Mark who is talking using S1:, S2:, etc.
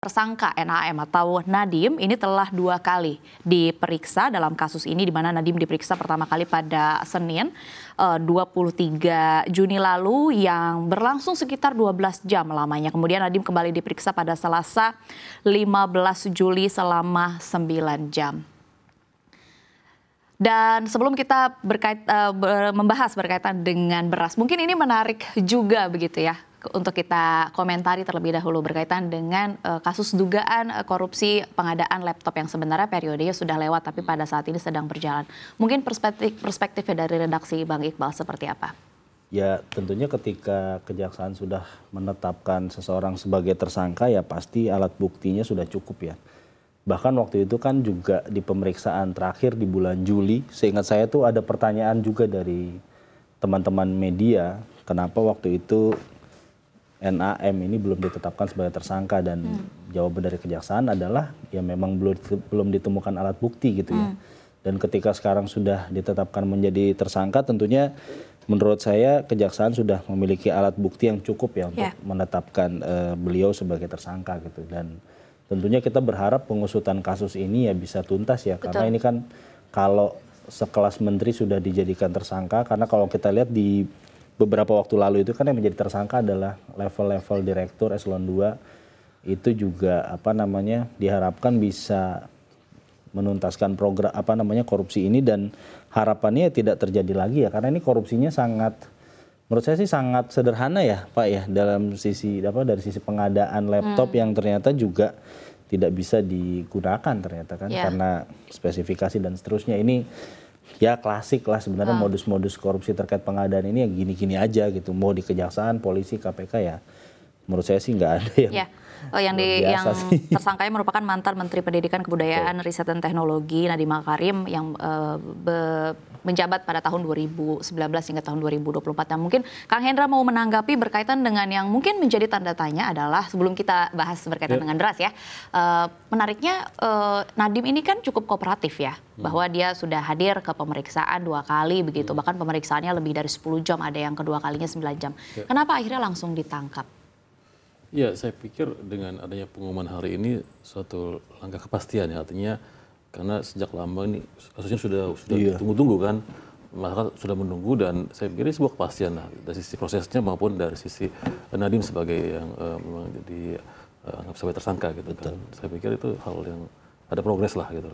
S1: Tersangka NAM atau Nadiem ini telah 2 kali diperiksa dalam kasus ini, di mana Nadiem diperiksa pertama kali pada Senin 23 Juni lalu yang berlangsung sekitar 12 jam lamanya. Kemudian Nadiem kembali diperiksa pada Selasa 15 Juli selama 9 jam. Dan sebelum kita membahas berkaitan dengan beras, mungkin ini menarik juga begitu ya, untuk kita komentari terlebih dahulu berkaitan dengan kasus dugaan korupsi pengadaan laptop yang sebenarnya periodenya sudah lewat tapi pada saat ini sedang berjalan. Mungkin perspektifnya dari redaksi Bang Iqbal seperti apa?
S2: Ya tentunya ketika kejaksaan sudah menetapkan seseorang sebagai tersangka ya pasti alat buktinya sudah cukup ya. Bahkan waktu itu kan juga di pemeriksaan terakhir di bulan Juli, seingat saya tuh ada pertanyaan juga dari teman-teman media, kenapa waktu itu NAM ini belum ditetapkan sebagai tersangka, dan jawaban dari kejaksaan adalah ya memang belum ditemukan alat bukti gitu ya. Dan ketika sekarang sudah ditetapkan menjadi tersangka, tentunya menurut saya kejaksaan sudah memiliki alat bukti yang cukup ya untuk menetapkan beliau sebagai tersangka gitu. Dan tentunya kita berharap pengusutan kasus ini ya bisa tuntas ya. Betul. Karena ini kan kalau sekelas menteri sudah dijadikan tersangka, karena kalau kita lihat di beberapa waktu lalu itu kan yang menjadi tersangka adalah level-level direktur eselon 2, itu juga diharapkan bisa menuntaskan program korupsi ini, dan harapannya tidak terjadi lagi ya, karena ini korupsinya menurut saya sih sangat sederhana ya Pak ya, dalam sisi dari sisi pengadaan laptop yang ternyata juga tidak bisa digunakan ternyata kan, karena spesifikasi dan seterusnya. Ini ya klasik lah sebenarnya modus-modus korupsi terkait pengadaan ini ya gini-gini aja gitu, mau di kejaksaan, polisi, KPK ya menurut saya sih nggak ada yang
S1: yang tersangkanya merupakan mantan Menteri Pendidikan Kebudayaan, Riset dan Teknologi Nadiem Makarim yang menjabat pada tahun 2019 hingga tahun 2024. Nah, mungkin Kang Hendra mau menanggapi berkaitan dengan yang mungkin menjadi tanda tanya adalah, sebelum kita bahas berkaitan dengan beras ya, menariknya Nadiem ini kan cukup kooperatif ya, bahwa dia sudah hadir ke pemeriksaan 2 kali begitu, bahkan pemeriksaannya lebih dari 10 jam, ada yang kedua kalinya 9 jam. Kenapa akhirnya langsung ditangkap?
S3: Ya, saya pikir dengan adanya pengumuman hari ini suatu langkah kepastian ya, artinya karena sejak lama ini kasusnya sudah ditunggu-tunggu kan, masyarakat sudah menunggu, dan saya pikir ini sebuah kepastian lah dari sisi prosesnya maupun dari sisi Nadiem sebagai yang memang jadi anggap sebagai tersangka gitu kan. Saya pikir itu hal yang ada progres lah gitu.